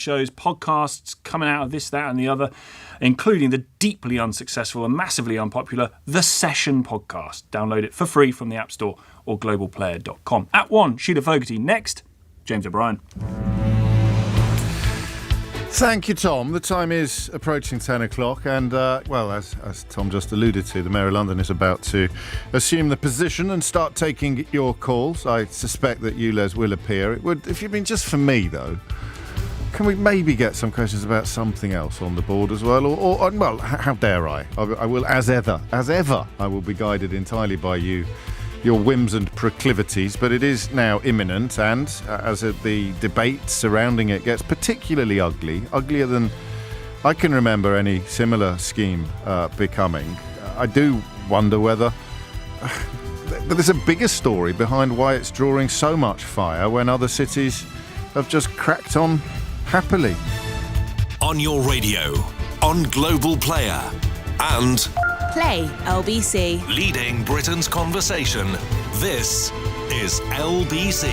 shows, podcasts coming out of this, that and the other, including the deeply unsuccessful and massively unpopular The Session podcast. Download it for free from the App Store or globalplayer.com. At 1, Sheila Fogarty. Next, James O'Brien. Thank you, Tom. The time is approaching 10 o'clock and, as Tom just alluded to, the Mayor of London is about to assume the position and start taking your calls. I suspect that ULEZ will appear. It would, if you've been just for me, though, can we maybe get some questions about something else on the board as well? Or how dare I? I will, as ever, I will be guided entirely by you, your whims and proclivities, but it is now imminent, and as the debate surrounding it gets particularly uglier than I can remember any similar scheme becoming, I do wonder whether there's a bigger story behind why it's drawing so much fire when other cities have just cracked on happily. On your radio, on Global Player, and Play LBC. Leading Britain's conversation. This is LBC.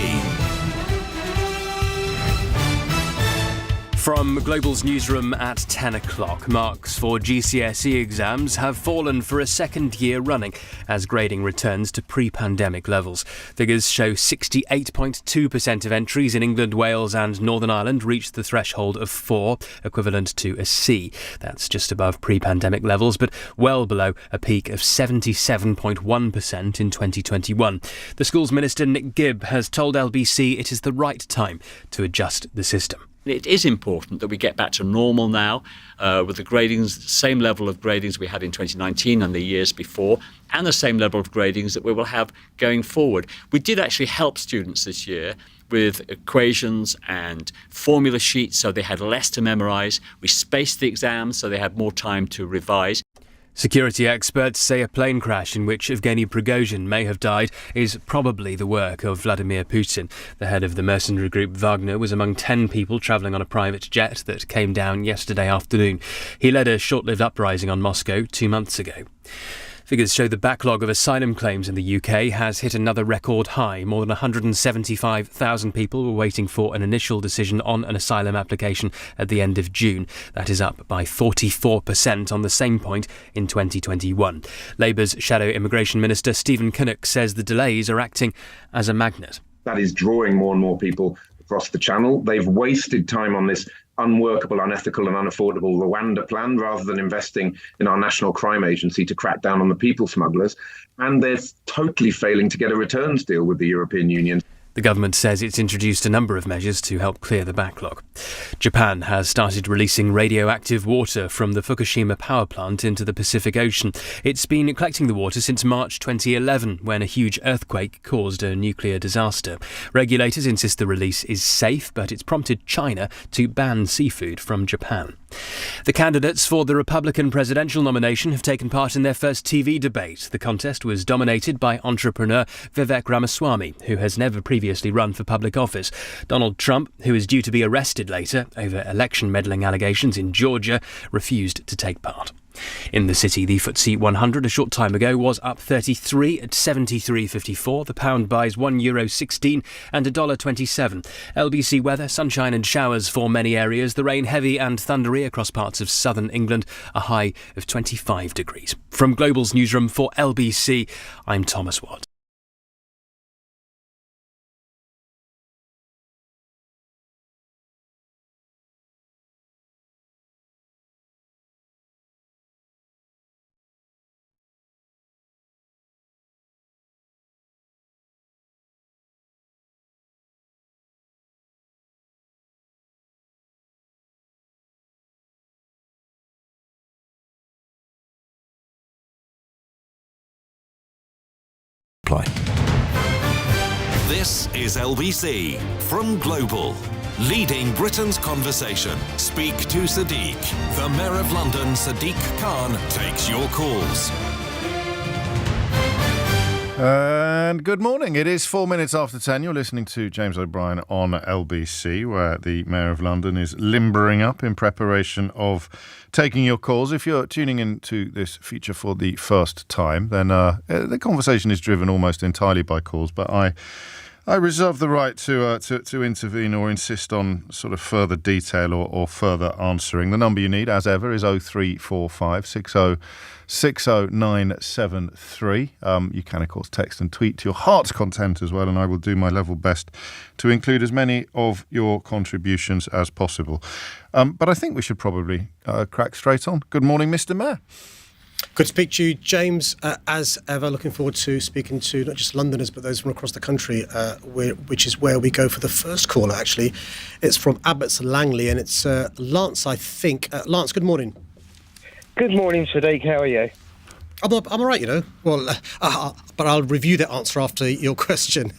From Global's newsroom at 10 o'clock, marks for GCSE exams have fallen for a second year running as grading returns to pre-pandemic levels. Figures show 68.2% of entries in England, Wales and Northern Ireland reached the threshold of 4, equivalent to a C. That's just above pre-pandemic levels, but well below a peak of 77.1% in 2021. The Schools Minister, Nick Gibb, has told LBC it is the right time to adjust the system. It is important that we get back to normal now with the gradings, same level of gradings we had in 2019 and the years before, and the same level of gradings that we will have going forward. We did actually help students this year with equations and formula sheets, so they had less to memorise. We spaced the exams so they had more time to revise. Security experts say a plane crash in which Evgeny Prigozhin may have died is probably the work of Vladimir Putin. The head of the mercenary group Wagner was among 10 people travelling on a private jet that came down yesterday afternoon. He led a short-lived uprising on Moscow 2 months ago. Figures show the backlog of asylum claims in the UK has hit another record high. More than 175,000 people were waiting for an initial decision on an asylum application at the end of June. That is up by 44% on the same point in 2021. Labour's Shadow Immigration Minister Stephen Kinnock says the delays are acting as a magnet. That is drawing more and more people across the channel. They've wasted time on this unworkable, unethical and unaffordable Rwanda plan rather than investing in our National Crime Agency to crack down on the people smugglers. And they're totally failing to get a returns deal with the European Union. The government says it's introduced a number of measures to help clear the backlog. Japan has started releasing radioactive water from the Fukushima power plant into the Pacific Ocean. It's been collecting the water since March 2011, when a huge earthquake caused a nuclear disaster. Regulators insist the release is safe, but it's prompted China to ban seafood from Japan. The candidates for the Republican presidential nomination have taken part in their first TV debate. The contest was dominated by entrepreneur Vivek Ramaswamy, who has never previously run for public office. Donald Trump, who is due to be arrested later over election meddling allegations in Georgia, refused to take part. In the city, the FTSE 100 a short time ago was up 33 at 73.54. The pound buys €1.16 and $1.27. LBC weather, sunshine and showers for many areas. The rain heavy and thundery across parts of southern England. A high of 25 degrees. From Global's newsroom for LBC, I'm Thomas Watt. This is LBC from Global. Leading Britain's conversation. Speak to Sadiq. The Mayor of London, Sadiq Khan, takes your calls. And good morning. It is 4 minutes after 10. You're listening to James O'Brien on LBC, where the Mayor of London is limbering up in preparation of taking your calls. If you're tuning into this feature for the first time, then the conversation is driven almost entirely by calls, but I I reserve the right to intervene or insist on sort of further detail or further answering. The number you need, as ever, is 0345 60 60973. You can, of course, text and tweet to your heart's content as well, and I will do my level best to include as many of your contributions as possible. But I think we should probably crack straight on. Good morning, Mr. Mayor. Good to speak to you, James. As ever, looking forward to speaking to not just Londoners, but those from across the country, which is where we go for the first caller, actually. It's from Abbots Langley, and it's Lance, I think. Lance, good morning. Good morning, Sadiq. How are you? I'm all right, you know. Well, but I'll review that answer after your question.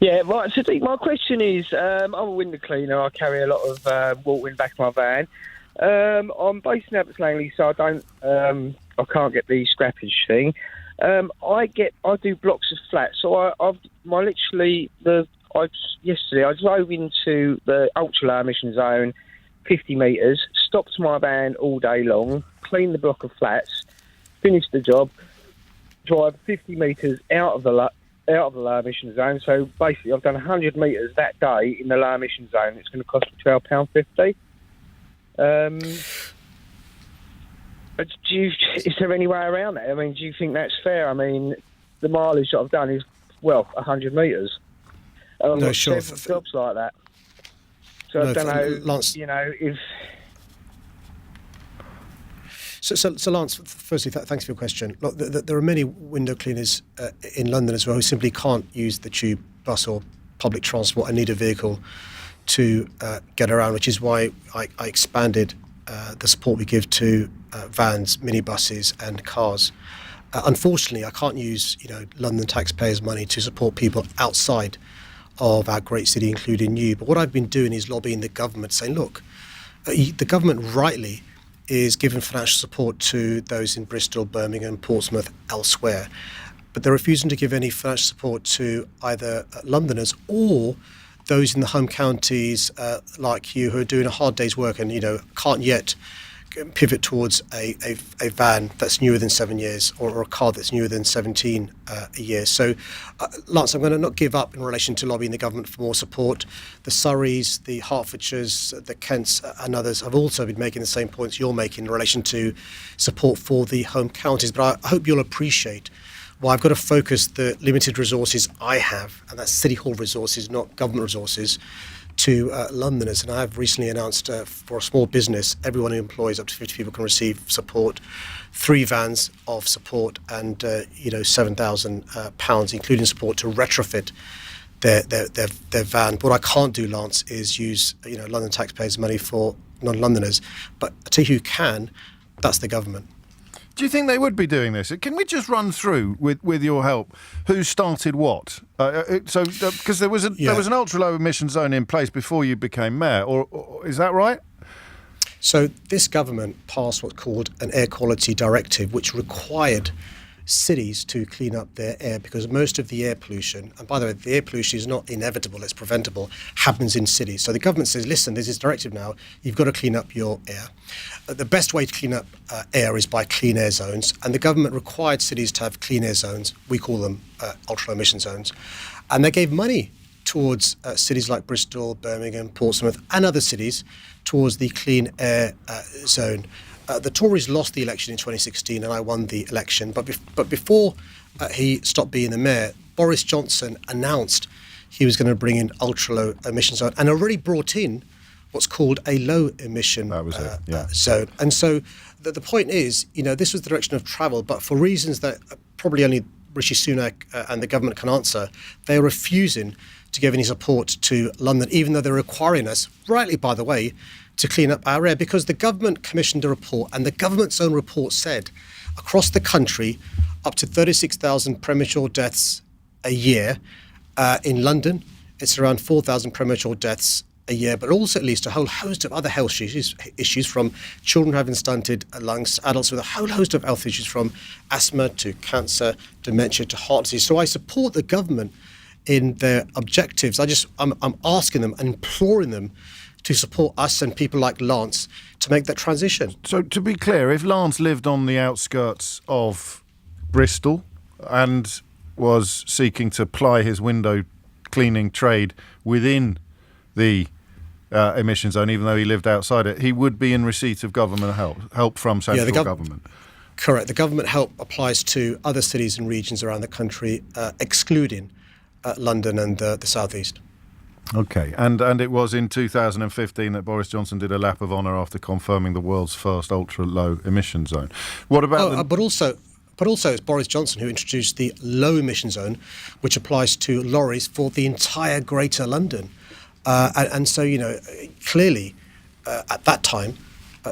Yeah, right, Sadiq, my question is, I'm a window cleaner. I carry a lot of water in the back of my van. I'm based in Abbots Langley, so I can't get the scrappage thing. I do blocks of flats. So yesterday I drove into the ultra low emission zone, 50 metres, stopped my van all day long, cleaned the block of flats, finished the job, drive 50 metres out of the low emission zone. So basically, I've done 100 metres that day in the low emission zone. It's going to cost me £12.50. But is there any way around that? I mean, do you think that's fair? I mean, the mileage that I've done is 100 metres. I've got several jobs like that. So I don't know, Lance, if... So Lance, firstly, thanks for your question. Look, there are many window cleaners in London as well who simply can't use the tube, bus or public transport and need a vehicle to get around, which is why I expanded the support we give to vans, minibuses and cars. Unfortunately, I can't use London taxpayers' money to support people outside of our great city, including you. But what I've been doing is lobbying the government, saying, look, the government rightly is giving financial support to those in Bristol, Birmingham, Portsmouth, elsewhere. But they're refusing to give any financial support to either Londoners or those in the home counties like you who are doing a hard day's work and can't yet pivot towards a van that's newer than 7 years or a car that's newer than 17 a year. So, Lance, I'm going to not give up in relation to lobbying the government for more support. The Surreys, the Hertfordshires, the Kents and others have also been making the same points you're making in relation to support for the home counties. But I hope you'll appreciate why I've got to focus the limited resources I have, and that's City Hall resources, not government resources, to Londoners. And I have recently announced for a small business, everyone who employs up to 50 people can receive support, 3 vans of support and £7,000, including support to retrofit their van. What I can't do, Lance, is use London taxpayers' money for non-Londoners. But I tell you who can, that's the government. Do you think they would be doing this? Can we just run through, with your help, who started what? Because there was an ultra-low emission zone in place before you became mayor, or is that right? So this government passed what's called an air quality directive, which required cities to clean up their air because most of the air pollution, and by the way, the air pollution is not inevitable, it's preventable, happens in cities. So the government says, listen, there's this directive now, you've got to clean up your air. The best way to clean up air is by clean air zones, and the government required cities to have clean air zones. We call them ultra-low emission zones. And they gave money towards cities like Bristol, Birmingham, Portsmouth and other cities towards the clean air zone. The Tories lost the election in 2016 and I won the election. But before he stopped being the mayor, Boris Johnson announced he was going to bring in ultra-low emission zone and already brought in what's called a low emission zone. And so the point is, this was the direction of travel, but for reasons that probably only Rishi Sunak and the government can answer, they're refusing to give any support to London, even though they're requiring us, rightly by the way, to clean up our air, because the government commissioned a report and the government's own report said across the country up to 36,000 premature deaths a year. In London, it's around 4,000 premature deaths a year, but also at least a whole host of other health issues from children having stunted lungs, adults with a whole host of health issues from asthma to cancer, dementia to heart disease. So I support the government in their objectives. I'm asking them and imploring them to support us and people like Lance to make that transition. So to be clear, if Lance lived on the outskirts of Bristol and was seeking to ply his window cleaning trade within the emission zone, even though he lived outside it, he would be in receipt of government help from central government. Correct. The government help applies to other cities and regions around the country, excluding London and the southeast. Okay, and it was in 2015 that Boris Johnson did a lap of honour after confirming the world's first ultra-low emission zone. What about But also it's Boris Johnson who introduced the low emission zone, which applies to lorries for the entire Greater London. And so, clearly at that time,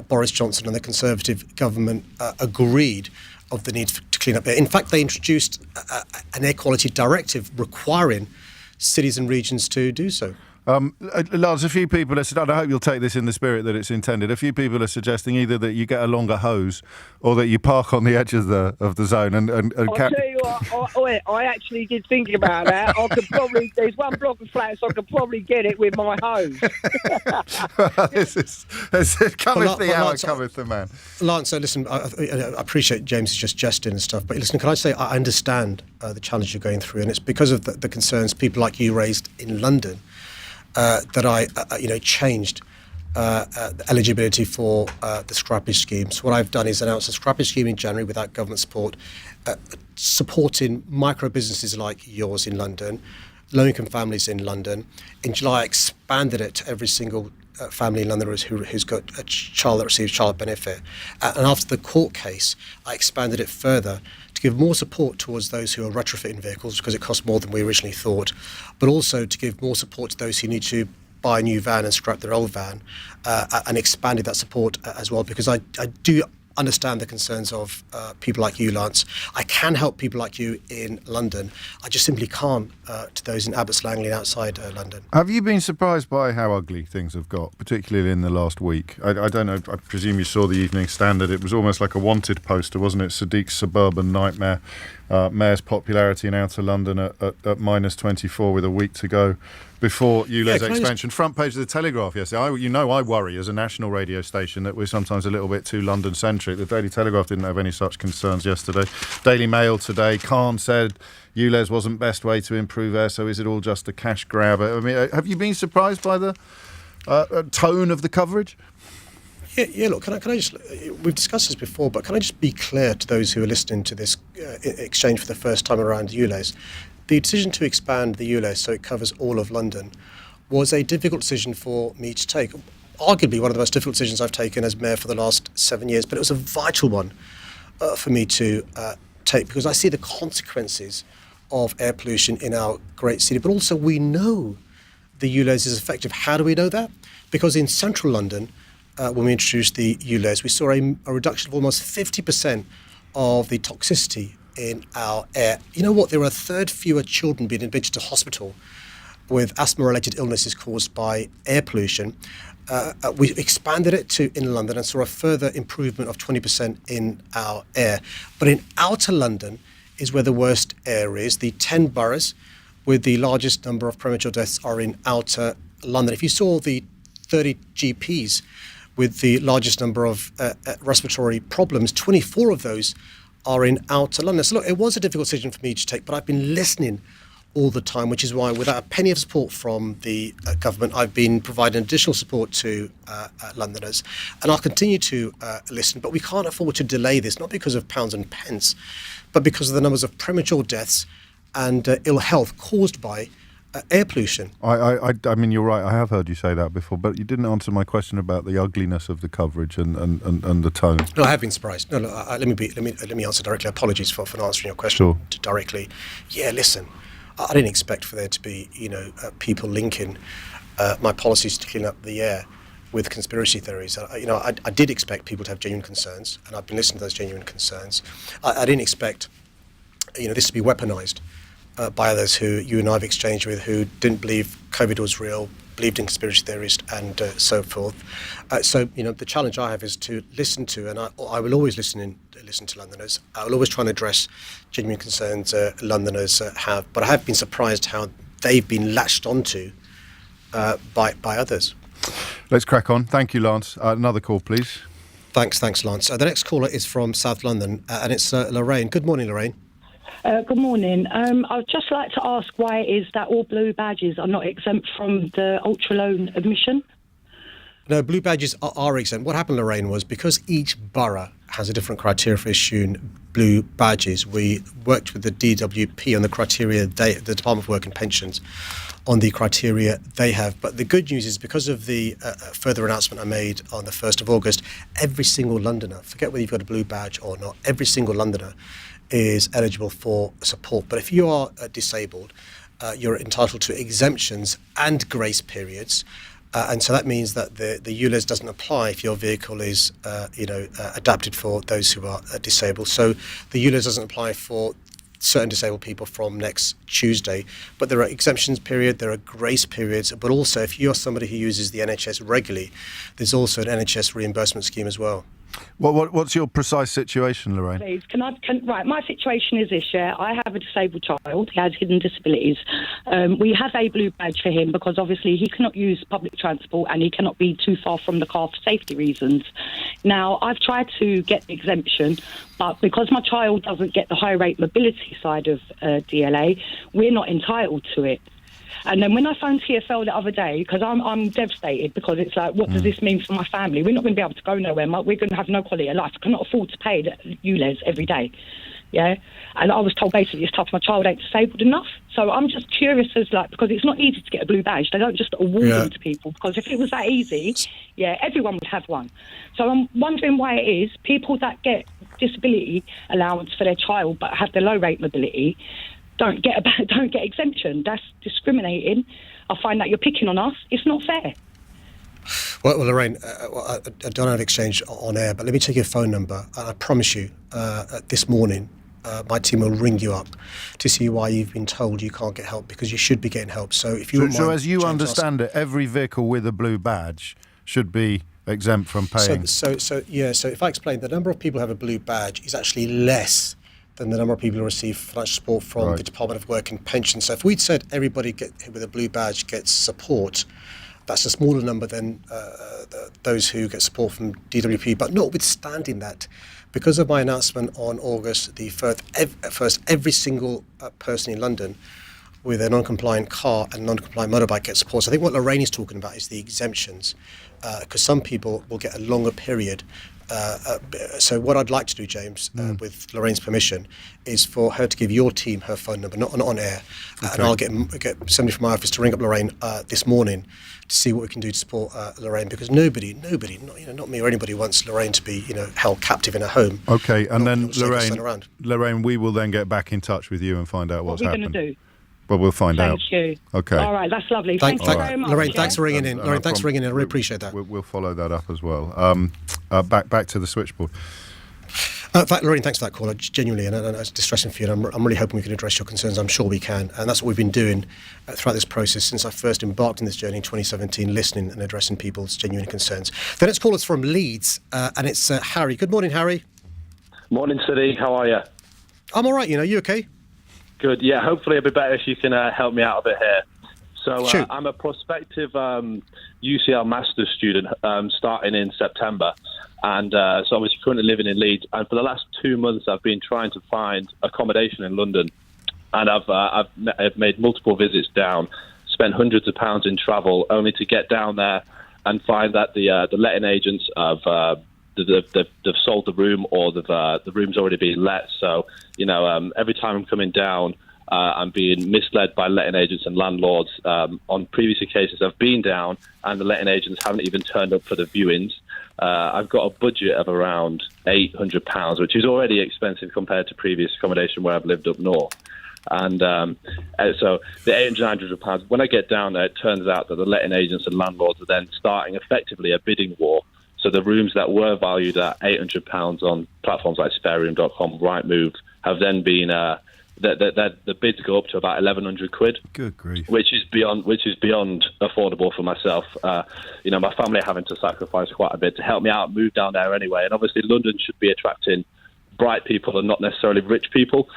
Boris Johnson and the Conservative government agreed of the need to clean up air. In fact, they introduced an air quality directive requiring cities and regions to do so. Lars, a few people and I hope you'll take this in the spirit that it's intended, a few people are suggesting either that you get a longer hose or that you park on the edge of the zone. I'll tell you what, I actually did think about that. I could probably, there's one block of flats, I could probably get it with my hose. Cometh the hour, cometh the man. Lance, so listen, I appreciate James is just jesting and stuff, but listen, can I say I understand the challenge you're going through, and it's because of the concerns people like you raised in London that I, changed eligibility for the scrappage scheme. So what I've done is announced a scrappage scheme in January without government support, supporting micro businesses like yours in London, low-income families in London. In July, I expanded it to every single family in London who's got a child that receives child benefit. And after the court case, I expanded it further to give more support towards those who are retrofitting vehicles because it costs more than we originally thought, but also to give more support to those who need to buy a new van and scrap their old van, and expanded that support as well, because I do understand the concerns of people like you, Lance. I can help people like you in London. I just simply can't to those in Abbots Langley and outside London. Have you been surprised by how ugly things have got, particularly in the last week? I don't know, I presume you saw the Evening Standard. It was almost like a wanted poster, wasn't it? Sadiq's suburban nightmare. Mayor's popularity in outer London at minus 24 with a week to go before ULEZ expansion. Front page of the Telegraph yesterday. I worry as a national radio station that we're sometimes a little bit too London-centric. The Daily Telegraph didn't have any such concerns yesterday. Daily Mail today, Khan said ULEZ wasn't best way to improve air, so is it all just a cash grab? I mean, have you been surprised by the tone of the coverage? Yeah. Look, can I just? We've discussed this before, but can I just be clear to those who are listening to this exchange for the first time around ULEZ? The decision to expand the ULEZ so it covers all of London was a difficult decision for me to take. Arguably one of the most difficult decisions I've taken as mayor for the last 7 years, but it was a vital one for me to take, because I see the consequences of air pollution in our great city. But also we know the ULEZ is effective. How do we know that? Because in central London, when we introduced the ULEZ, we saw a reduction of almost 50% of the toxicity in our air. You know what? There were a third fewer children being admitted to hospital with asthma-related illnesses caused by air pollution. We expanded it to in London and saw a further improvement of 20% in our air. But in outer London is where the worst air is. The 10 boroughs with the largest number of premature deaths are in outer London. If you saw the 30 GPs with the largest number of respiratory problems, 24 of those are in outer London. So look, it was a difficult decision for me to take, but I've been listening all the time, which is why without a penny of support from the government, I've been providing additional support to Londoners, and I'll continue to listen, but we can't afford to delay this, not because of pounds and pence, but because of the numbers of premature deaths and ill health caused by air pollution. I mean, you're right. I have heard you say that before, but you didn't answer my question about the ugliness of the coverage and the tone. No, I have been surprised. No, let me answer directly. Apologies for not answering your question directly. Yeah, listen, I didn't expect for there to be, people linking my policies to clean up the air with conspiracy theories. I did expect people to have genuine concerns, and I've been listening to those genuine concerns. I didn't expect, this to be weaponized by others who you and I have exchanged with, who didn't believe COVID was real, believed in conspiracy theories and so forth. So the challenge I have is to listen to, and I will always listen to Londoners. I will always try and address genuine concerns Londoners have, but I have been surprised how they've been latched onto by others. Let's crack on. Thank you, Lance. Another call, please. Thanks, Lance. The next caller is from South London, and it's Lorraine. Good morning, Lorraine. Good morning. I'd just like to ask why it is that all blue badges are not exempt from the ultra-low admission. No, blue badges are exempt. What happened, Lorraine, was because each borough has a different criteria for issuing blue badges, we worked with the DWP on the criteria, the Department of Work and Pensions, on the criteria they have. But the good news is because of the further announcement I made on the 1st of August, every single Londoner, forget whether you've got a blue badge or not, every single Londoner is eligible for support. But if you are disabled, you're entitled to exemptions and grace periods. And so that means that the ULEZ doesn't apply if your vehicle is, adapted for those who are disabled. So the ULEZ doesn't apply for certain disabled people from next Tuesday. But there are exemptions period, there are grace periods. But also, if you're somebody who uses the NHS regularly, there's also an NHS reimbursement scheme as well. What's your precise situation, Lorraine? Please, right, my situation is this, I have a disabled child. He has hidden disabilities. We have a blue badge for him because obviously he cannot use public transport and he cannot be too far from the car for safety reasons. Now, I've tried to get the exemption, but because my child doesn't get the high rate mobility side of DLA, we're not entitled to it. And then when I phoned TfL the other day, because I'm devastated, because it's like, what does this mean for my family? We're not going to be able to go nowhere. We're going to have no quality of life. I cannot afford to pay the ULEZ every day. Yeah. And I was told basically it's tough. My child ain't disabled enough. So I'm just curious because it's not easy to get a blue badge. They don't just award them to people, because if it was that easy, everyone would have one. So I'm wondering why it is people that get disability allowance for their child but have the low rate mobility don't get exemption. That's discriminating. I find that you're picking on us. It's not fair. Well, Lorraine, I don't have exchange on air, but let me take your phone number. And I promise you, this morning, my team will ring you up to see why you've been told you can't get help, because you should be getting help. So if you So as you understand it, every vehicle with a blue badge should be exempt from paying. So if I explain, the number of people who have a blue badge is actually less than the number of people who receive financial support from the Department of Work and Pensions. So if we'd said everybody with a blue badge gets support, that's a smaller number than those who get support from DWP. But notwithstanding that, because of my announcement on August the 1st, every single person in London with a non-compliant car and non-compliant motorbike gets support. So I think what Lorraine is talking about is the exemptions, because some people will get a longer period. So what I'd like to do, James, with Lorraine's permission, is for her to give your team her phone number, not on air, and I'll get somebody from my office to ring up Lorraine this morning to see what we can do to support Lorraine, because nobody, not me or anybody, wants Lorraine to be, held captive in a home. Okay, and then Lorraine, we will then get back in touch with you and find out what's happened. What are we going to do? Well, we'll find out. Thank you. Okay. All right, that's lovely. Thank you very much. Lorraine, thanks for ringing in. Lorraine, thanks for ringing in. I really appreciate that. We'll follow that up as well. Back to the switchboard. Lorraine, thanks for that call. Genuinely, and it's distressing for you. And I'm really hoping we can address your concerns. I'm sure we can. And that's what we've been doing throughout this process since I first embarked on this journey in 2017, listening and addressing people's genuine concerns. The next caller is from Leeds, and it's Harry. Good morning, Harry. Morning, Sadiq. How are you? I'm all right. You okay? Good. Yeah, hopefully it'll be better if you can help me out a bit here. So I'm a prospective UCL master's student starting in September. And so I was currently living in Leeds. And for the last 2 months, I've been trying to find accommodation in London. And I've made multiple visits down, spent hundreds of pounds in travel, only to get down there and find that the letting agents have they've sold the room, or the room's already been let. So, every time I'm coming down, I'm being misled by letting agents and landlords. On previous occasions, I've been down and the letting agents haven't even turned up for the viewings. I've got a budget of around £800, which is already expensive compared to previous accommodation where I've lived up north. And so the £800, when I get down there, it turns out that the letting agents and landlords are then starting effectively a bidding war. So the rooms that were valued at £800 on platforms like spareroom.com, Rightmove, have then been the bids go up to about £1,100. Good grief! Which is beyond affordable for myself. My family are having to sacrifice quite a bit to help me out, move down there anyway. And obviously, London should be attracting bright people and not necessarily rich people.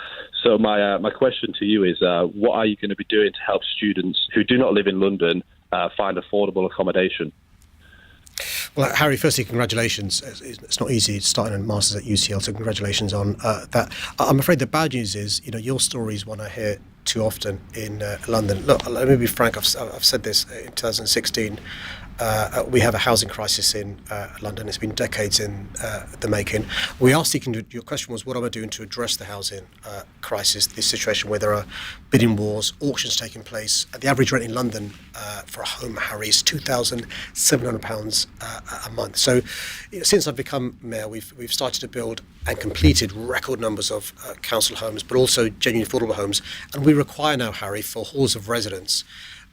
So my question to you is, what are you going to be doing to help students who do not live in London find affordable accommodation? Well, Harry, firstly, congratulations. It's not easy starting a master's at UCL, so congratulations on that. I'm afraid the bad news is, your story is one I hear too often in London. Look, let me be frank. I've said this in 2016. We have a housing crisis in London. It's been decades in the making. We are seeking to, your question was, what am I doing to address the housing crisis, this situation where there are bidding wars, auctions taking place. The average rent in London for a home, Harry, is £2,700 a month. So since I've become mayor, we've started to build and completed record numbers of council homes, but also genuine affordable homes. And we require now, Harry, for halls of residence,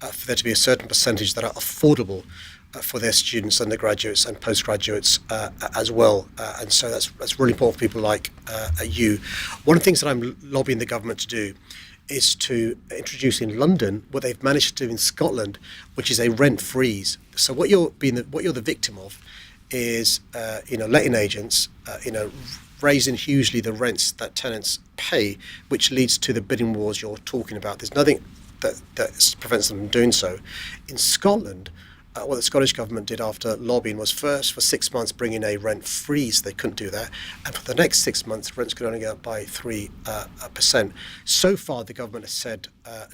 for there to be a certain percentage that are affordable for their students, undergraduates and postgraduates as well. And so that's really important for people like you. One of the things that I'm lobbying the government to do is to introduce in London what they've managed to do in Scotland, which is a rent freeze. So what you're the victim of is letting agents raising hugely the rents that tenants pay, which leads to the bidding wars you're talking about. There's nothing that prevents them from doing so. In Scotland, what the Scottish government did after lobbying was first for 6 months bring in a rent freeze. They couldn't do that, and for the next 6 months rents could only go up by 3%. So far the government has said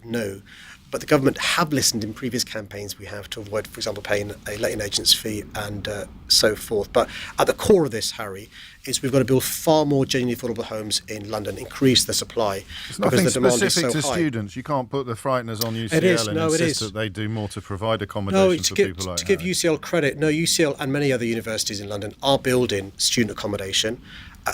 no, but the government have listened in previous campaigns we have to avoid, for example, paying a letting agent's fee and so forth. But at the core of this, Harry, is we've got to build far more genuinely affordable homes in London, increase the supply. It's nothing specific to students. You can't put the frighteners on UCL and insist that they do more to provide accommodation for people like that. To give UCL credit, UCL and many other universities in London are building student accommodation,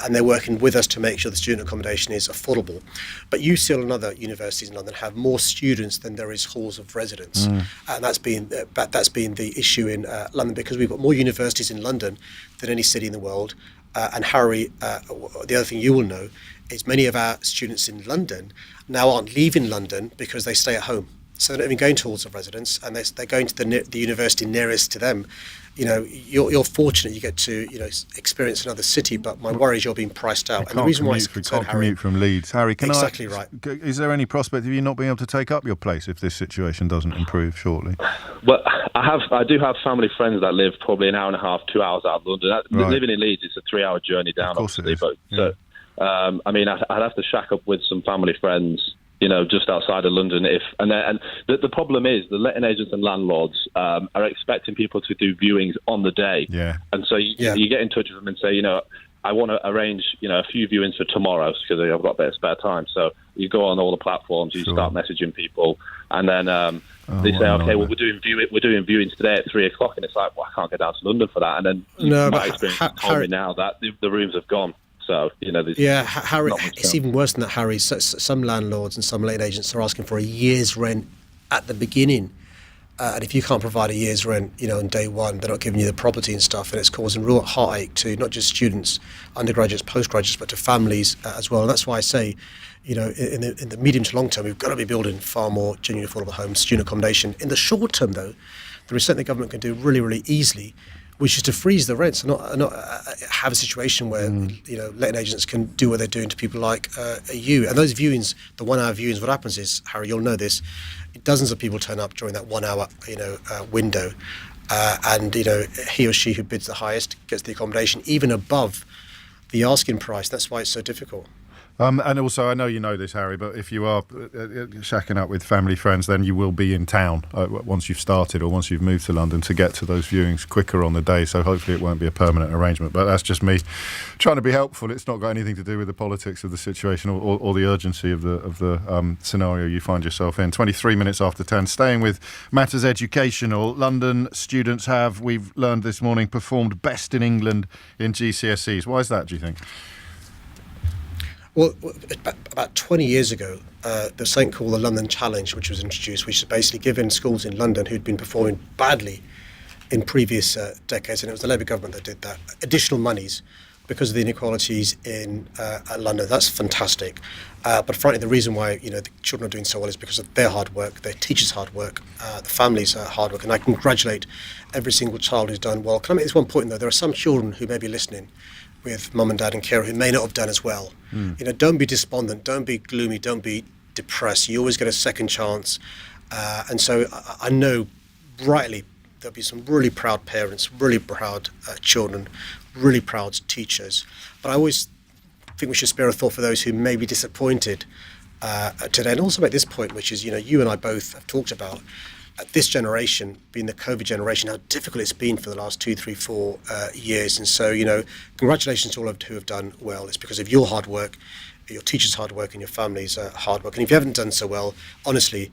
and they're working with us to make sure the student accommodation is affordable. But UCL and other universities in London have more students than there is halls of residence, and that's been the issue in London, because we've got more universities in London than any city in the world. And Harry, the other thing you will know is many of our students in London now aren't leaving London because they stay at home. So they're not even going to halls of residence, and they're going to the university nearest to them. You're fortunate you get to experience another city, but my worry is you're being priced out. And the reason why it's concerned, Harry, commute from Leeds. Harry, right. Is there any prospect of you not being able to take up your place if this situation doesn't improve shortly? Well, I do have family friends that live probably an hour and a half, 2 hours out of London. Right. Living in Leeds, it's a 3-hour journey down, obviously. But yeah. So, I'd have to shack up with some family friends, just outside of London. And the problem is the letting agents and landlords are expecting people to do viewings on the day. Yeah. And so you get in touch with them and say, I want to arrange, a few viewings for tomorrow because I've got a bit of spare time. So you go on all the platforms, you start messaging people, and then they say, okay, well, we're doing viewings today at 3:00, and it's like, well, I can't get down to London for that. And then my experience has told me now that the rooms have gone. So, Harry, it's even worse than that, Harry. Some landlords and some letting agents are asking for a year's rent at the beginning. And if you can't provide a year's rent, on day one, they're not giving you the property and stuff, and it's causing real heartache to not just students, undergraduates, postgraduates, but to families as well. And that's why I say, in the medium to long term, we've got to be building far more genuinely affordable homes, student accommodation. In the short term, though, there is something the government can do really, really easily, which is to freeze the rents and not have a situation where letting agents can do what they're doing to people like you. And those viewings, the 1 hour viewings, what happens is, Harry, you'll know this, dozens of people turn up during that 1 hour window, and he or she who bids the highest gets the accommodation even above the asking price. That's why it's so difficult. And also, I know you know this, Harry, but if you are shacking up with family friends, then you will be in town once you've started or once you've moved to London to get to those viewings quicker on the day. So hopefully it won't be a permanent arrangement. But that's just me trying to be helpful. It's not got anything to do with the politics of the situation or the urgency of the scenario you find yourself in. 23 minutes after 10. Staying with matters educational, London students have, we've learned this morning, performed best in England in GCSEs. Why is that, do you think? Well, about 20 years ago, there's something called the London Challenge, which was introduced, which is basically giving schools in London who'd been performing badly in previous decades, and it was the Labour government that did that, additional monies because of the inequalities in London. That's fantastic. But frankly, the reason why the children are doing so well is because of their hard work, their teachers' hard work, the families' hard work, and I congratulate every single child who's done well. Can I make this one point, though? There are some children who may be listening with mum and dad and carer who may not have done as well. Don't be despondent, don't be gloomy, don't be depressed. You always get a second chance. And so I know rightly there'll be some really proud parents, really proud children, really proud teachers. But I always think we should spare a thought for those who may be disappointed today, and also make this point, which is, you and I both have talked about this generation being the COVID generation, how difficult it's been for the last 2, 3, 4 years. And so, congratulations to all who have done well. It's because of your hard work, your teachers' hard work, and your family's hard work. And if you haven't done so well, honestly,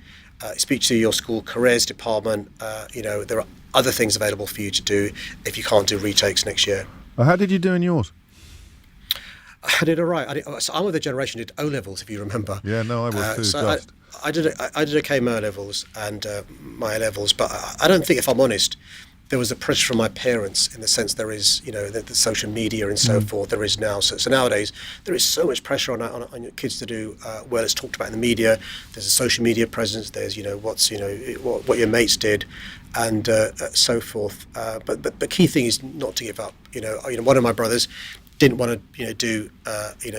speak to your school careers department. There are other things available for you to do if you can't do retakes next year. Well, how did you do in yours? I did all right. So I'm of the generation who did O-levels, if you remember. Yeah, no, I was too. So I did okay my O-levels and my A-levels, but I don't think, if I'm honest, there was a pressure from my parents in the sense there is, the social media and so forth there is now. So nowadays there is so much pressure on your kids to do well. It's talked about in the media. There's a social media presence. There's what your mates did, and so forth. But the key thing is not to give up. One of my brothers didn't want to do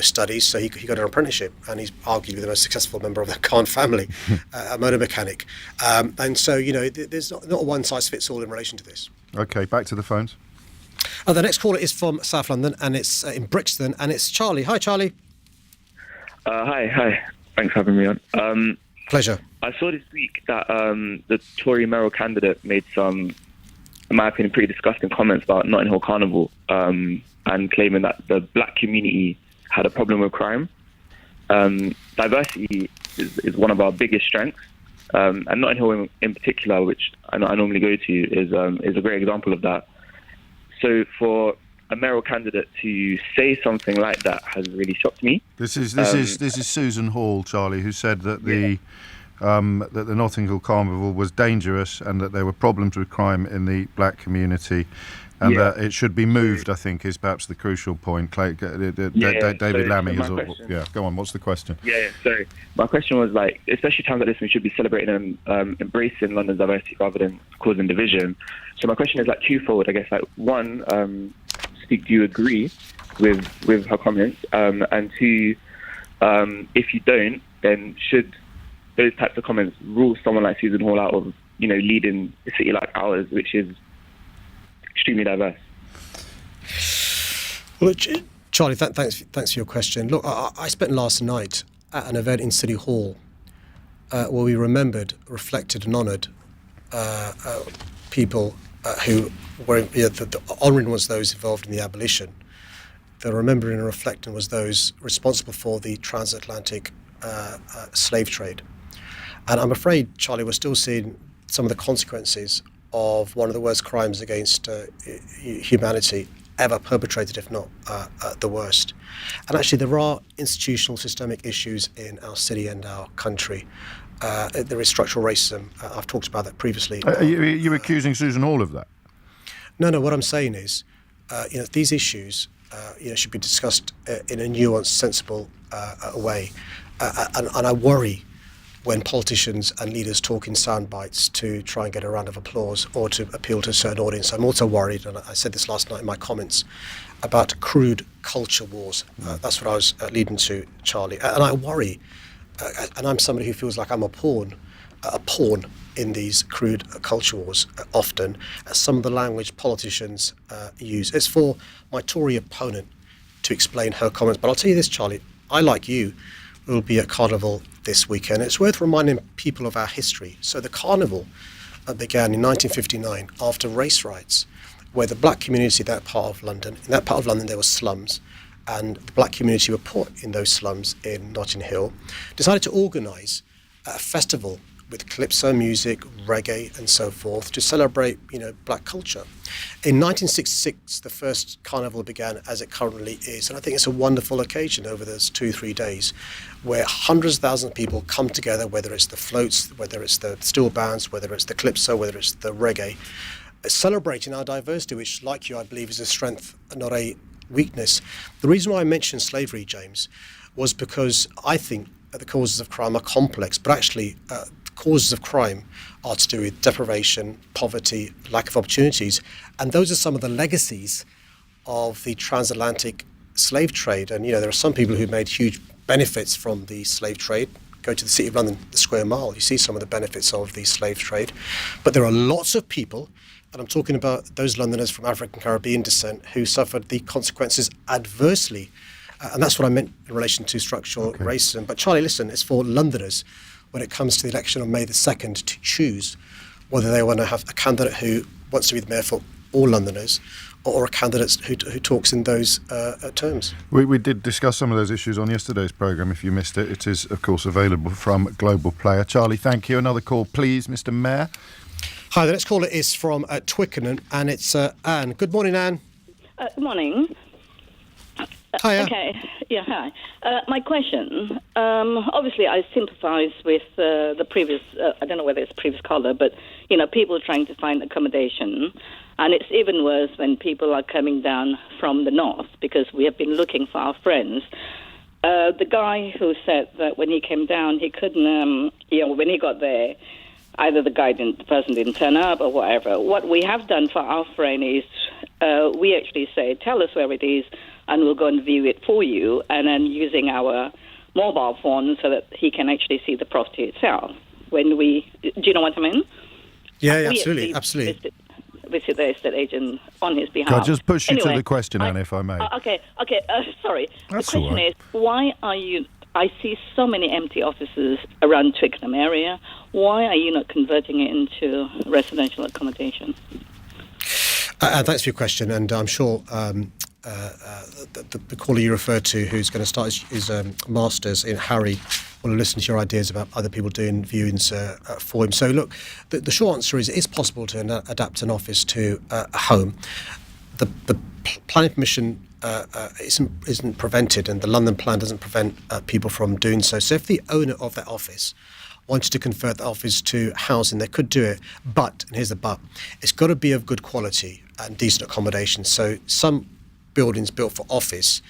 studies, so he got an apprenticeship, and he's arguably the most successful member of the Khan family, a motor mechanic. And so there's not a one size fits all in relation to this. Okay, back to the phones. The next caller is from South London, and it's in Brixton, and it's Charlie. Hi, Charlie. Hi. Thanks for having me on. Pleasure. I saw this week that the Tory mayoral candidate made some, in my opinion, pretty disgusting comments about Notting Hill Carnival. And claiming that the black community had a problem with crime. Diversity is one of our biggest strengths, and Notting Hill in particular, which I normally go to, is a great example of that. So for a mayoral candidate to say something like that has really shocked me. This is Susan Hall, Charlie, who said that the Notting Hill Carnival was dangerous and that there were problems with crime in the black community. And it should be moved, I think, is perhaps the crucial point. David Lammy is... go on, what's the question? So my question was, especially times like this, we should be celebrating and embracing London's diversity rather than causing division. So my question is, twofold, I guess. One, Sadiq, do you agree with her comments? And two, if you don't, then should those types of comments rule someone like Susan Hall out of, leading a city like ours, which is extremely diverse? Well, Charlie, thanks for your question. Look, I spent last night at an event in City Hall where we remembered, reflected and honoured people who were, the honouring was those involved in the abolition. The remembering and reflecting was those responsible for the transatlantic slave trade. And I'm afraid, Charlie, we're still seeing some of the consequences of one of the worst crimes against humanity ever perpetrated, if not the worst. And actually, there are institutional systemic issues in our city and our country. There is structural racism. I've talked about that previously. Are you accusing Susan Hall of that? No. What I'm saying is, these issues, should be discussed in a nuanced, sensible way. And I worry when politicians and leaders talk in sound bites to try and get a round of applause or to appeal to a certain audience. I'm also worried, and I said this last night in my comments, about crude culture wars. That's what I was leading to, Charlie. And I worry, and I'm somebody who feels like I'm a pawn in these crude culture wars often, some of the language politicians use. It's for my Tory opponent to explain her comments. But I'll tell you this, Charlie, I, like you, will be at Carnival this weekend. It's worth reminding people of our history. So the Carnival began in 1959 after race riots, where the black community in that part of London there were slums, and the black community were put in those slums in Notting Hill, decided to organise a festival with calypso music, reggae and so forth to celebrate, black culture. In 1966, the first carnival began as it currently is, and I think it's a wonderful occasion over those 2-3 days where hundreds of thousands of people come together, whether it's the floats, whether it's the steel bands, whether it's the calypso, whether it's the reggae, celebrating our diversity, which, like you, I believe is a strength, not a weakness. The reason why I mentioned slavery, James, was because I think the causes of crime are complex, but actually causes of crime are to do with deprivation, poverty, lack of opportunities. And those are some of the legacies of the transatlantic slave trade. And, there are some people who made huge benefits from the slave trade. Go to the City of London, the Square Mile, you see some of the benefits of the slave trade. But there are lots of people and I'm talking about those Londoners from African Caribbean descent who suffered the consequences adversely. And that's what I meant in relation to structural racism. But Charlie, listen, it's for Londoners when it comes to the election on May the 2nd to choose whether they want to have a candidate who wants to be the mayor for all Londoners or a candidate who talks in those terms. We did discuss some of those issues on yesterday's programme. If you missed it, it is, of course, available from Global Player. Charlie, thank you. Another call, please, Mr. Mayor. Hi, the next caller is from Twickenham, and it's Anne. Good morning, Anne. Good morning. Hiya. Okay. Yeah, hi. My question, obviously I sympathise with the previous, I don't know whether it's previous caller, but, people trying to find accommodation. And it's even worse when people are coming down from the north because we have been looking for our friends. The guy who said that when he came down, he couldn't, when he got there, either the person didn't turn up or whatever. What we have done for our friend is we actually say, tell us where it is, and we'll go and view it for you, and then using our mobile phone so that he can actually see the property itself. Do you know what I mean? Yeah, absolutely. Visit the estate agent on his behalf. Can I just push you to the question, Anne, if I may? Okay. Sorry. That's the question all right. is, why are you... I see so many empty offices around Twickenham area. Why are you not converting it into residential accommodation? Thanks for your question, and I'm sure the caller you referred to, who's going to start his masters in Harry, will listen to your ideas about other people doing viewings for him. So look, the short answer is it is possible to adapt an office to a home. The planning permission isn't prevented, and the London plan doesn't prevent people from doing so. So if the owner of that office wanted to convert the office to housing, they could do it. But, and here's the but, it's got to be of good quality and decent accommodation. So some buildings built for office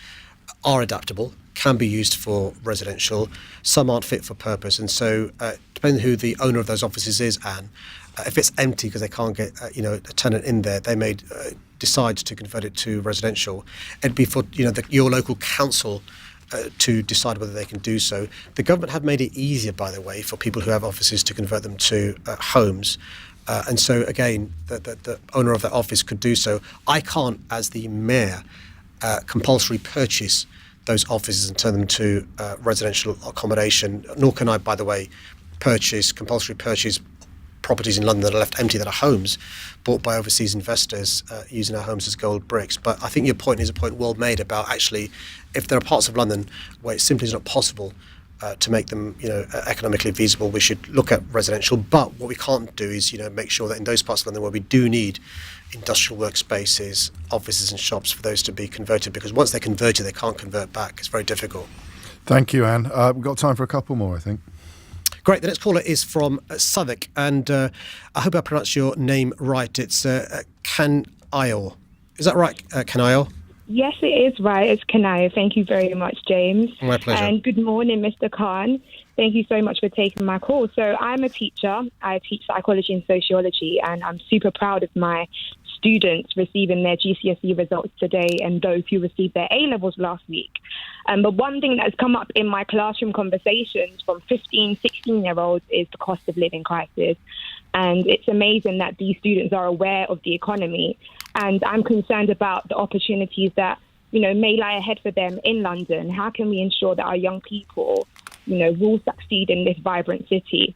are adaptable, can be used for residential. Some aren't fit for purpose. And so depending who the owner of those offices is, Anne, if it's empty because they can't get a tenant in there, they may decide to convert it to residential. It'd be for your local council to decide whether they can do so. The government have made it easier, by the way, for people who have offices to convert them to homes. And so, again, the owner of that office could do so. I can't, as the mayor, compulsory purchase those offices and turn them to residential accommodation, nor can I, by the way, compulsory purchase properties in London that are left empty that are homes bought by overseas investors using our homes as gold bricks. But I think your point is a point well made about actually if there are parts of London where it simply is not possible to make them economically feasible, we should look at residential. But what we can't do is make sure that in those parts of London where we do need industrial workspaces, offices and shops for those to be converted, because once they're converted they can't convert back. It's very difficult. Thank you, Anne. We've got time for a couple more, I think. Great. The next caller is from Southwark, and I hope I pronounced your name right. It's Kanayo. Is that right, Kanayo? Yes, it is right. It's Kanayo. Thank you very much, James. My pleasure. And good morning, Mr. Khan. Thank you so much for taking my call. So I'm a teacher. I teach psychology and sociology, and I'm super proud of my students receiving their GCSE results today and those who received their A-levels last week. But one thing that's come up in my classroom conversations from 15, 16-year-olds is the cost of living crisis. And it's amazing that these students are aware of the economy. And I'm concerned about the opportunities that, may lie ahead for them in London. How can we ensure that our young people, will succeed in this vibrant city?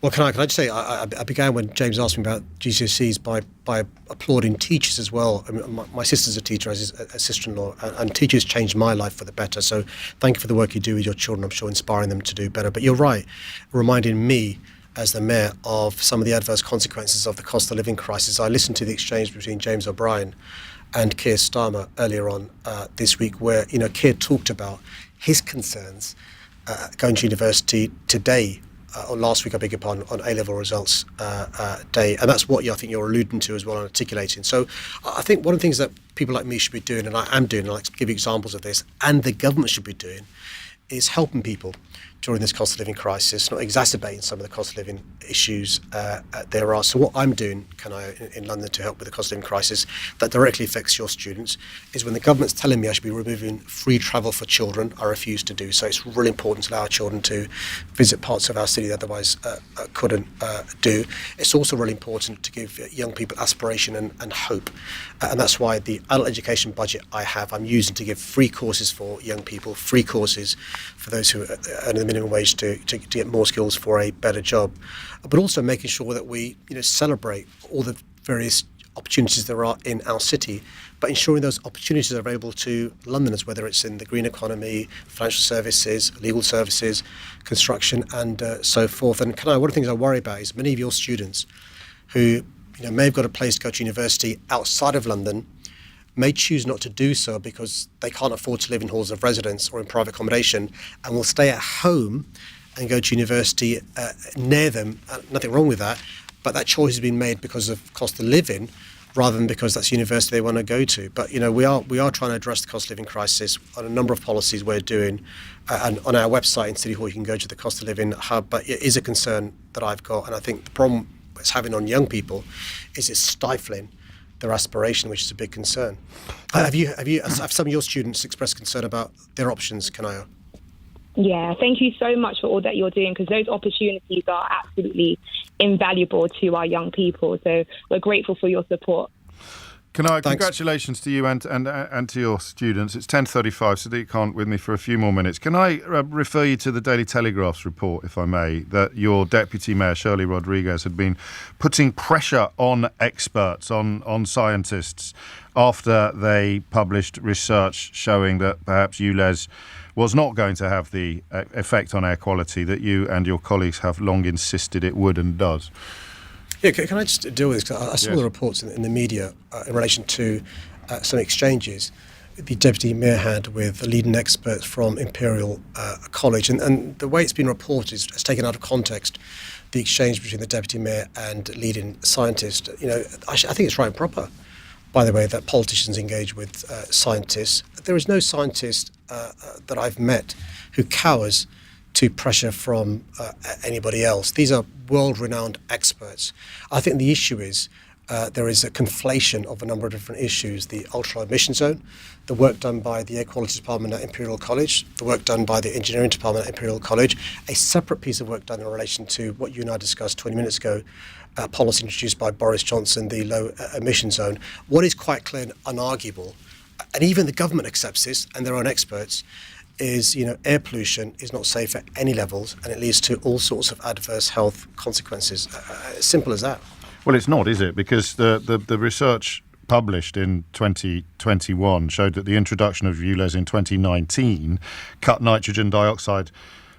Well, can I just say, I began when James asked me about GCSEs by applauding teachers as well. I mean, my sister's a teacher, as is a sister-in-law, and teachers changed my life for the better. So thank you for the work you do with your children. I'm sure inspiring them to do better. But you're right, reminding me as the mayor of some of the adverse consequences of the cost of living crisis. I listened to the exchange between James O'Brien and Keir Starmer earlier on this week, where Keir talked about his concerns going to university today. Or last week, I beg your pardon, on A-level results day. And that's what I think you're alluding to as well and articulating. So I think one of the things that people like me should be doing, and I am doing, and I'd like to give you examples of this, and the government should be doing, is helping people during this cost of living crisis, not exacerbating some of the cost of living issues there are. So what I'm doing, in London to help with the cost of living crisis that directly affects your students is when the government's telling me I should be removing free travel for children, I refuse to do so. It's really important to allow our children to visit parts of our city they otherwise couldn't do. It's also really important to give young people aspiration and hope. And that's why the adult education budget I'm using to give free courses for young people, free courses for those who earn the minimum wage to get more skills for a better job, but also making sure that we celebrate all the various opportunities there are in our city, but ensuring those opportunities are available to Londoners, whether it's in the green economy, financial services, legal services, construction, and so forth. And one of the things I worry about is many of your students who may have got a place to go to university outside of London may choose not to do so because they can't afford to live in halls of residence or in private accommodation and will stay at home and go to university near them. Nothing wrong with that, but that choice has been made because of cost of living rather than because that's the university they want to go to. But we are trying to address the cost of living crisis on a number of policies we're doing, and on our website in City Hall you can go to the cost of living hub. But it is a concern that I've got, and I think the problem it's having on young people is it's stifling their aspiration, which is a big concern. Have some of your students expressed concern about their options, Kanaya? Yeah, thank you so much for all that you're doing, because those opportunities are absolutely invaluable to our young people. So we're grateful for your support. Congratulations to you and to your students. It's 10:35. Sadiq Khan with me for a few more minutes. Can I refer you to the Daily Telegraph's report, if I may, that your Deputy Mayor, Shirley Rodriguez, had been putting pressure on experts, on scientists, after they published research showing that perhaps ULEZ was not going to have the effect on air quality that you and your colleagues have long insisted it would and does. Yeah, can I just deal with this? I saw the reports in the media in relation to some exchanges the Deputy Mayor had with leading experts from Imperial College. And the way it's been reported is taken out of context the exchange between the Deputy Mayor and leading scientist. I think it's right and proper, by the way, that politicians engage with scientists. There is no scientist that I've met who cowers to pressure from anybody else. These are world-renowned experts. I think the issue is there is a conflation of a number of different issues: the ultra emission zone, the work done by the Air Quality Department at Imperial College, the work done by the Engineering Department at Imperial College, a separate piece of work done in relation to what you and I discussed 20 minutes ago, policy introduced by Boris Johnson, the low emission zone. What is quite clear and unarguable, and even the government accepts this, and their own experts, is air pollution is not safe at any levels, and it leads to all sorts of adverse health consequences. Simple as that. Well, it's not, is it? Because the research published in 2021 showed that the introduction of ULEZ in 2019 cut nitrogen dioxide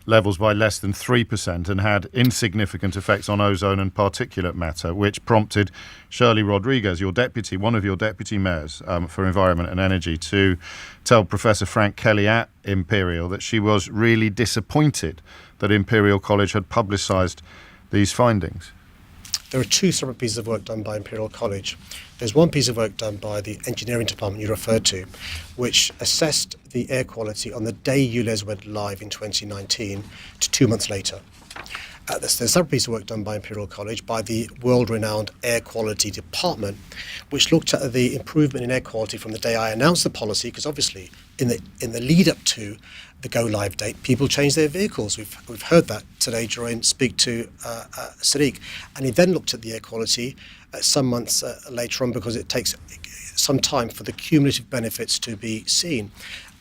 levels by less than 3% and had insignificant effects on ozone and particulate matter, which prompted Shirley Rodriguez, one of your deputy mayors for Environment and Energy, to tell Professor Frank Kelly at Imperial that she was really disappointed that Imperial College had publicised these findings. There are two separate pieces of work done by Imperial College. There's one piece of work done by the Engineering Department you referred to, which assessed the air quality on the day ULEZ went live in 2019 to 2 months later. There's a separate piece of work done by Imperial College by the world-renowned Air Quality Department, which looked at the improvement in air quality from the day I announced the policy, because obviously in the lead-up to the go-live date, people change their vehicles. We've heard that today during Speak To Sadiq. And he then looked at the air quality some months later on, because it takes some time for the cumulative benefits to be seen.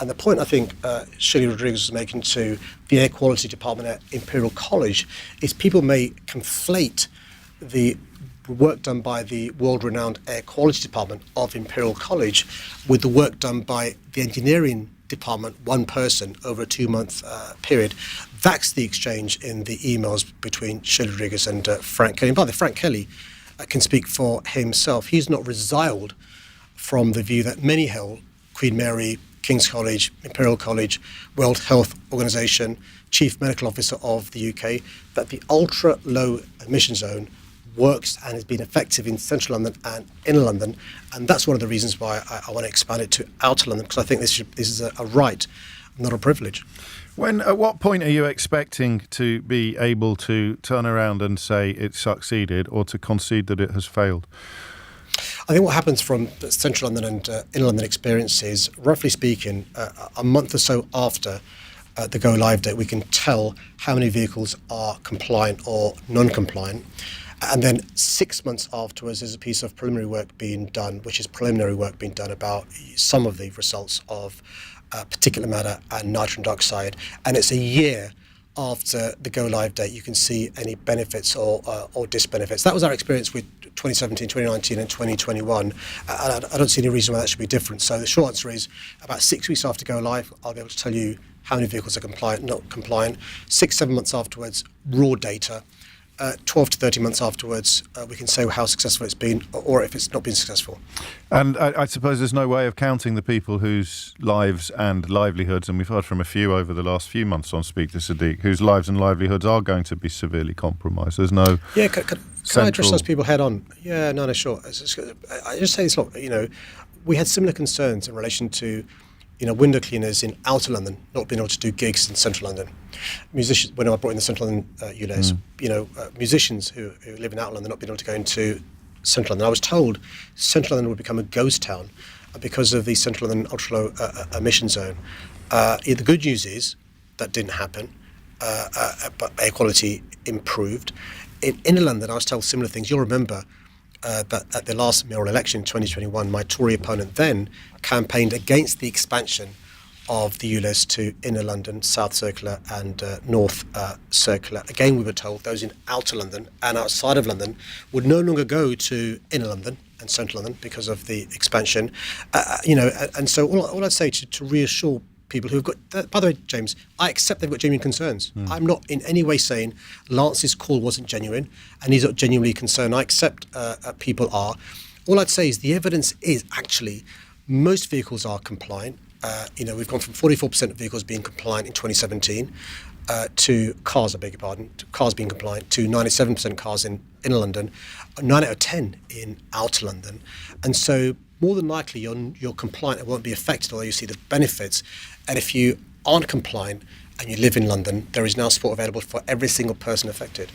And the point I think Shirley Rodriguez was making to the Air Quality Department at Imperial College is people may conflate the work done by the world-renowned Air Quality Department of Imperial College with the work done by the Engineering Department, one person, over a 2-month period. That's the exchange in the emails between Shirley Rodriguez and Frank Kelly. And by the way, Frank Kelly can speak for himself. He's not resiled from the view that many held, Queen Mary, King's College, Imperial College, World Health Organization, Chief Medical Officer of the UK, that the ultra-low emission zone works and has been effective in central London and inner London. And that's one of the reasons why I want to expand it to outer London, because I think this is a right not a privilege. At what point are you expecting to be able to turn around and say it succeeded, or to concede that it has failed? I think what happens from Central London and Inner London experiences, roughly speaking, a month or so after the go live date, we can tell how many vehicles are compliant or non-compliant. And then 6 months afterwards, there's a piece of preliminary work being done, which is preliminary work being done about some of the results of particulate matter and nitrogen dioxide. And it's a year after the go live date, you can see any benefits or disbenefits. That was our experience with 2017, 2019 and 2021. I don't see any reason why that should be different. So the short answer is about 6 weeks after go live, I'll be able to tell you how many vehicles are compliant, not compliant. 6-7 months afterwards, raw data. 12 to 30 months afterwards, we can say how successful it's been or if it's not been successful. And I suppose there's no way of counting the people whose lives and livelihoods, and we've heard from a few over the last few months on Speak to Sadiq, whose lives and livelihoods are going to be severely compromised. There's no... Yeah, can I address those people head on? Yeah, no, sure. I just say this, look, we had similar concerns in relation to window cleaners in outer London not being able to do gigs in central London. Musicians, when I brought in the central London ULEZ, musicians who live in outer London not being able to go into central London. I was told central London would become a ghost town because of the central London ultra-low emission zone. The good news is that didn't happen, but air quality improved. In inner London, I was told similar things. You'll remember that at the last mayoral election in 2021, my Tory opponent then campaigned against the expansion of the ULEZ to Inner London, South Circular and North Circular. Again, we were told those in outer London and outside of London would no longer go to Inner London and Central London because of the expansion. And so all I'd say to reassure people who've got, by the way, James, I accept they've got genuine concerns. I'm not in any way saying Lance's call wasn't genuine and he's not genuinely concerned. I accept people are. All I'd say is the evidence is actually most vehicles are compliant. We've gone from 44% of vehicles being compliant in 2017 to cars, I beg your pardon, to cars being compliant, to 97% cars in inner London, 9 out of 10 in outer London. And so more than likely you're compliant and won't be affected, although you see the benefits. And if you aren't compliant and you live in London, there is now support available for every single person affected.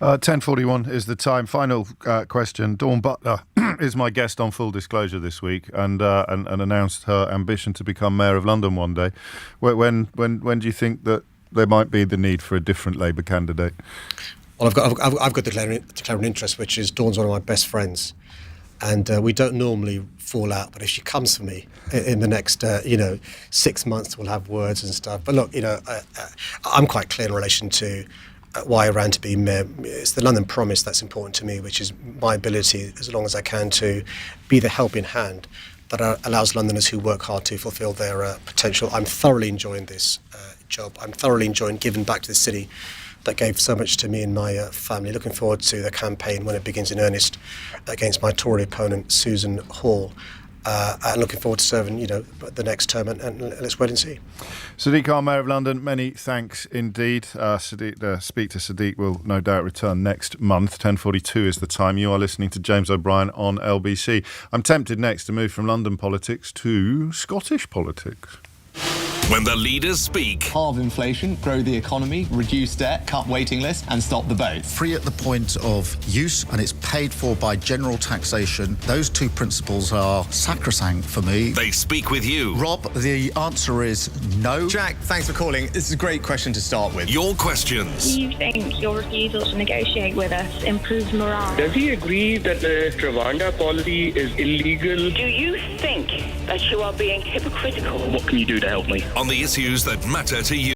10:41 is the time. Final question. Dawn Butler is my guest on Full Disclosure this week and announced her ambition to become Mayor of London one day. When do you think that there might be the need for a different Labour candidate? Well, I've got the declaring interest, which is Dawn's one of my best friends. And we don't normally fall out, but if she comes for me in the next, 6 months, we'll have words and stuff. But look, I'm quite clear in relation to why I ran to be mayor. It's the London promise that's important to me, which is my ability, as long as I can, to be the helping hand that allows Londoners who work hard to fulfil their potential. I'm thoroughly enjoying this job. I'm thoroughly enjoying giving back to the city that gave so much to me and my family. Looking forward to the campaign when it begins in earnest against my Tory opponent, Susan Hall. And looking forward to serving, the next term, and let's wait and see. Sadiq Khan, Mayor of London, many thanks indeed. Speak to Sadiq will no doubt return next month. 10:42 is the time. You are listening to James O'Brien on LBC. I'm tempted next to move from London politics to Scottish politics. When the leaders speak. Halve inflation, grow the economy, reduce debt, cut waiting lists and stop the boats. Free at the point of use and it's paid for by general taxation. Those two principles are sacrosanct for me. They speak with you. Rob, the answer is no. Jack, thanks for calling. This is a great question to start with. Your questions. Do you think your refusal to negotiate with us improves morale? Does he agree that the Rwanda policy is illegal? Do you think that you are being hypocritical? What can you do to help me? On the issues that matter to you.